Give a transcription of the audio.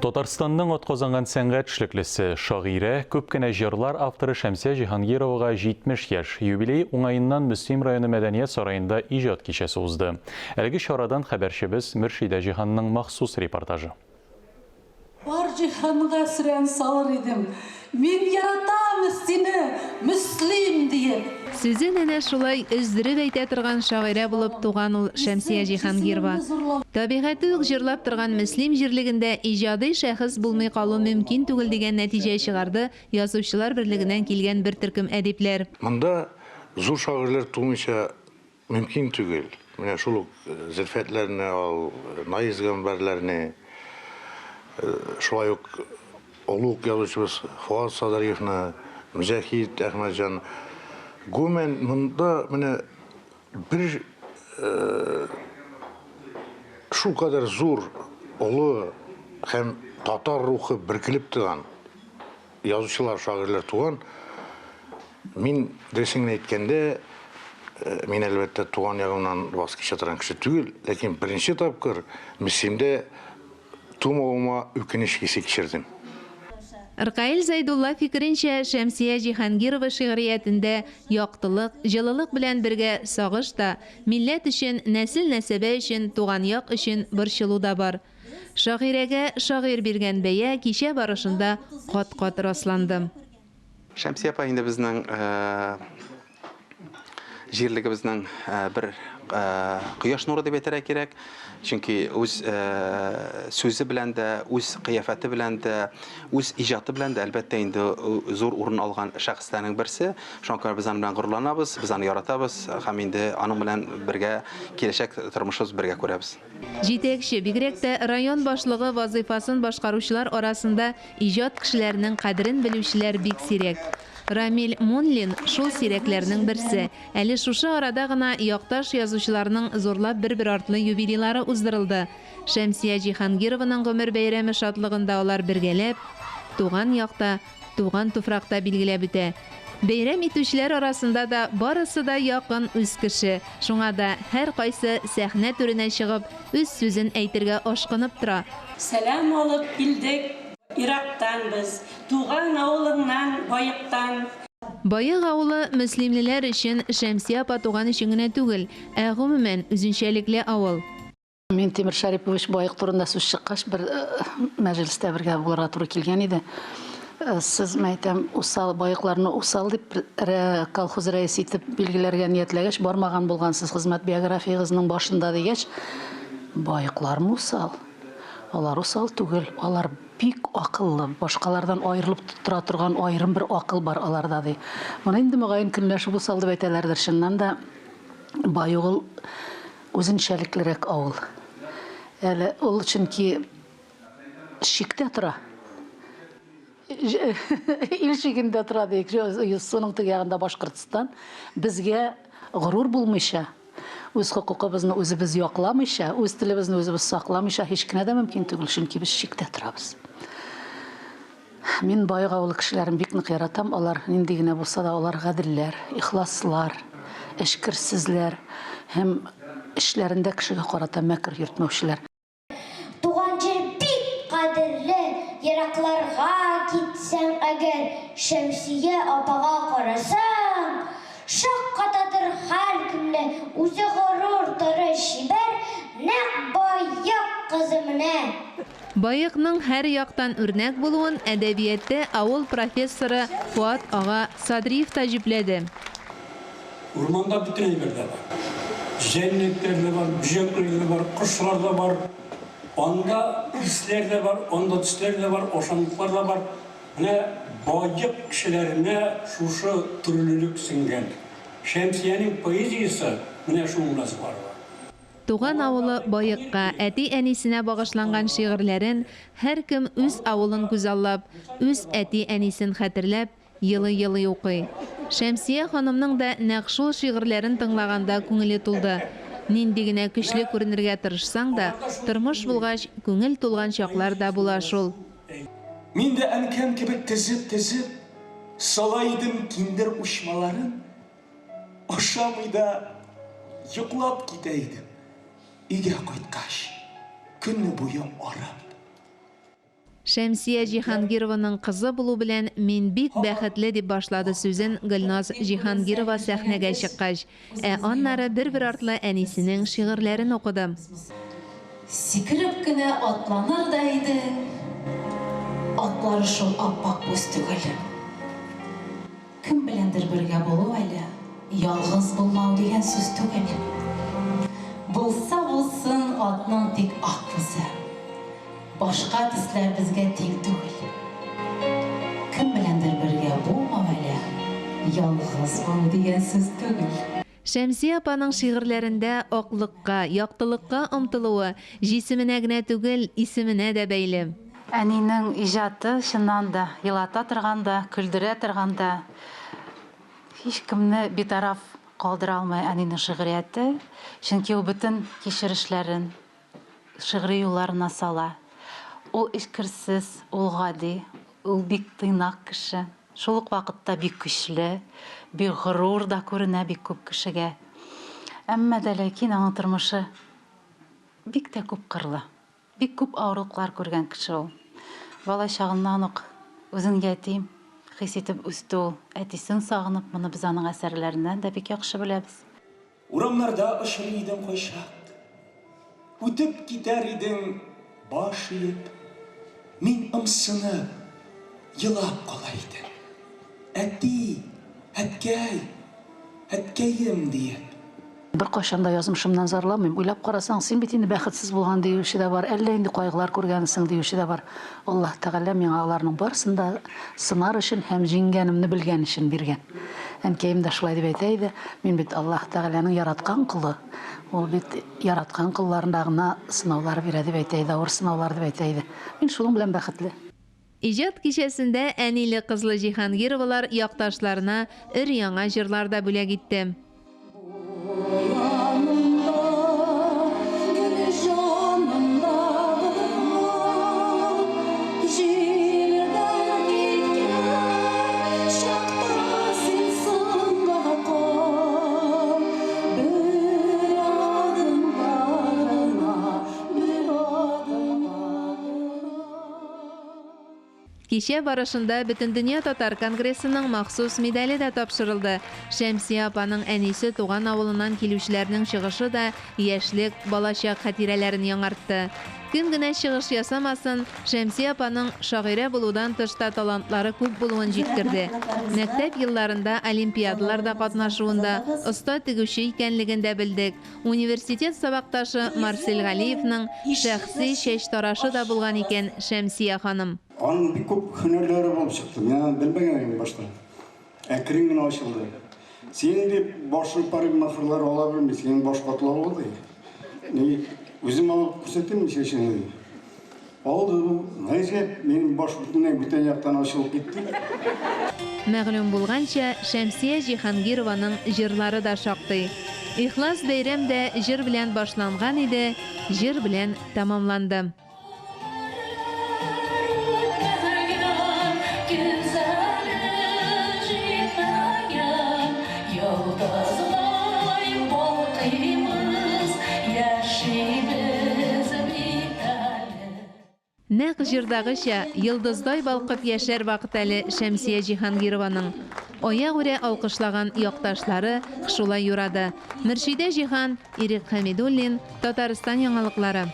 Татарстанның атказанган сәнгать эшлеклесе шагыйре, күпкенә җырлар авторы Шәмсия Җиһангировага 70 яшь юбилей уңаеннан Мөслим районы мәдәният сараенда иҗат кичәсе узды. Әлеге чарадан хәбәрчебез Мөршидә Җиһанның махсус репортажы. Бар җиһанга сүрән салыр идем. Мин яратам сине, Мөслим диеп. Сүзен әнә шулай өздереп әйтә торган шагыйрә булып туган ул Шәмсия Җиһангирова. Табигаты ук җырлап торган Мөслим җирлегендә иҗади шәхес булмый калу мөмкин түгел дигән нәтиҗә чыгарды язучылар берлегеннән килгән бер төркем әдипләр. Монда зур шагыйрьләр тумыйча мөмкин түгел. Менә шул зөлфәтләрне ал, наиз гамбәрләрне, шулай ук олуг язучыбыз Фуат Садариевны, Мөҗәһид Әхмәтҗан. Гүмен монда менә бер шул кадәр зур, олы һәм татар рухы биркелеп торган язучылар, шагыйрьләр туган. Мин дөресен әйткәндә, мин әлбәттә туган ягымнан ваз кичә торган кеше түгел, ләкин беренче тапкыр Мөслимдә тумауыма үкенеч хисе кичердем. Ркаил Зайдулла фикеренчә, Шәмсия Җиһангирова шигъриятендә яктылык, җылылык белән бергә сагыш та, милләт өчен, нәсел нәсәбе өчен, туган як өчен борчылу да бар. Шагыйрәгә шагыйрь биргән бәя кичә барышында кат-кат расланды. Шәмсия апа инде безнең җирлегебезнең бер кояш нуры дип әйтергә кирәк. Чөнки үз сүзе белән дә, үз кыяфәте белән дә, үз иҗаты белән дә әлбәттә инде зур урын алган шәхесләрнең берсе. Шуңа без аны белән горурланабыз, без аны яратабыз һәм инде аның белән бергә киләчәк тормышыбыз бергә күрәбез. Җитәкче, бигрәк тә район башлыгы вазыйфасын башкаручылар арасында иҗат кешеләренең кадерен белүчеләр бик сирәк. Рамил Мунлин шул сирәкләрнең берсе. Әле шушы арада гына якташ язучыларның зурлап бер артлы юбилейлары уздырылды. Шәмсия Җиһангированың гомер бәйрәме шатлыгында алар бергәләп, туган якта, туган туфракта билгеләп үтә. Бәйрәм итүчеләр арасында да барысы да якын үз кеше. Шуңа да һәр кайсы сәхнә түренә чыгып, үз сүзен әйтергә ашкынып тора. Сәлам алып килдек. Ирактан без, туган авылыңнан, Байыктан. Байык авылы мөслимлеләр өчен Шәмсия апа туган өчен генә түгел, ә гомумән үзенчәлекле авыл. Мин Тимер Шарипович Байык турында сүз чыккач бер мәҗлестә бергә булырга туры килгән иде. Сез мәйтәм усал Байыкларны усал дип колхоз рәисе итеп билгеләргә ниятләгәч бармаган булгансыз хезмәт биографиягызның башында дигәч, Байыклармы усал? Алар усал түгел, алар бик акыллы, башкалардан аерылып тора торган аерым бер акыл бар аларда ди. Моны инде мөгаен көнләшеп усал дип әйтәләрдер, шуннан да Байыгыл үзенчәлеклерәк авыл. Әле ул чөнки шиктә тора. Ил шигендә тора ди, соның тегәгендә Башкортстан безгә горур булмыйча, үз хокукыбызны үзебез якламыйча, үз телебезне үзебез сакламыйча һич кенә дә мөмкин түгел, чөнки без шиктә торабыз. Мин Байык авылы кешеләрен бик нык яратам, алар нинди генә булса да алар гадилләр, ихласлар, эшкерсезләр һәм эшләрендә кешегә карата мәкер йөртмәүчеләр. Туган җир бик кадерле, еракларга китсәң әгәр, Шәмсия апага карасаң, шаккатадыр һәр көнне, үзе горур торы шибәр, нәкъ Байык кызы менә. Байыкның һәр яктан үрнәк булуын әдәбиятта авыл профессоры Фуат ага Садриев та җипләде. Урманда бүтән әйберләр бар. Җәннәтләр дә бар, бөҗәкләр дә бар, кошлар да бар. Анда исләр дә бар, анда төсләр дә бар, ошанлыклар да бар. Менә Байык кешеләренә шушы төрлелек сеңгән. Шәмсиянең поэзиясе менә шуңлас бар. Туган авылы Байыкка әти-әнисенә багышланган шигырьләрен һәр кем үз авылын күзаллап, үз әти-әнисен хәтерләп, йылы-йылы укый. Шәмсия ханымның да нәкъ шул шигырьләрен тыңлаганда күңеле тулды. Нинди генә көчле күренергә тырышсаң да, тормыш булгач күңел тулган чаклар да була шул. Мин дә әнкәм кебек тезеп, салайдым киндер учмаларын, ашамый да йоклап китә идем. Өйгә кайткач, көнне буе арып. Шәмсия Җиһангированың кызы булу белән мин бик бәхетле дип башлады сүзен Гөлназ Җиһангирова сәхнәгә чыккач. Аннары бер-бер артлы әнисенең шигырьләрен укыды. Сикереп кенә атланыр да иде. Атлары шул аппак буз түгел. Кем беләндер бергә булу әле, ялгыз булмау дигән сүз түгел. Булса булсын атның тик ак күзе. Башка төсләр безгә тик түгел. Кем беләндер бергә булмау әле, ялгыз булу дигән сүз түгел. Шәмсия апаның шигырьләрендә аклыкка, яктылыкка омтылуы җисеменә генә түгел, исеменә дә бәйле. Әнинең иҗаты чыннан да елата торганда, көлдерә торганда һич кемне битараф калдыра алмый әнинең шигърияте, чөнки ул бөтен кичерешләрен шигъри юлларына сала. Ул ишкерсез, ул гади, ул бик тыйнак кеше. Шул ук вакытта бик көчле, бик горур да күренә бик күп кешегә. Әмма дә ләкин аның тормышы бик тә күп кырлы. Бик күп авырлыклар күргән кеше ул. Бала чагыннан ук үзен ятим хис итеп үсте ул. Әтисен сагынып, моны без аның әсәрләреннән дә бик яхшы беләбез. Урамнарда ышыр идең кайшак, үтеп китәр идең баш иеп, мин ымсынып, елап кала идем. Әти, әткәйем диеп. Бер кайчан да язмышымнан зарламыйм. Уйлап карасаң, син бит инде бәхетсез булган диюче дә бар, әллә инде кайгылар күргәнсең диюче дә бар. Аллаһ Тәгалә миңа аларның барысын да сынар өчен һәм җиңгәнемне белгән өчен биргән. Әнкәем дә шулай дип әйтә иде. Мин бит Аллаһ Тәгаләнең яраткан кулы. Ул бит яраткан кулларында гына сынаулар бирә дип әйтә иде, авыр сынаулар дип әйтә иде. Мин шуның белән бәхетле. Иҗат кичәсендә әниле кызлы Җиһангировалар якташларына өр-яңа җырларда бүләк итте. Кичә барышында Бөтендөнья татар конгрессының махсус медале дә тапшырылды. Шәмсия апаның әнисе туган авылыннан килүчеләрнең чыгышы да яшьлек, балачак хатирәләрен яңартты. Кем генә чыгыш ясамасын, Шәмсия апаның шагыйрә булудан тышта талантлары күп булуын җиткерде. Мәктәп елларында олимпиадаларда катнашуында оста тегүче икәнлеген дә белдек. Университет сабакташы Марсель Галиевның шәхси чәч тарашы да булган икән Шәмсия ханым. Аның бик күп һөнәрләре булып чыкты. Мен белмәгән идем башта. Әкрен генә ачылды. Син дип башы парик махрлар ала белмисең, баш катлау булды. Ни үзем алып күрсәтәм чәчәне. Алды, гаҗәп, минем баш бүтән яктан ачылып китте. Мәгълүм булганча, Шәмсия Җиһангированың җырлары да шактый. Ихлас бәйрәм дә җыр белән башланган иде, җыр белән тәмамланды. Нәкъ җырдагыча йылдыздай балкып яшәр вакыт әле Шәмсия Җиһангированың. Аягүрә алкышлаган якташлары шулай юрады. Мөршидә Җиһан, Ирек Хәмидуллин, Татарстан яңалыклары.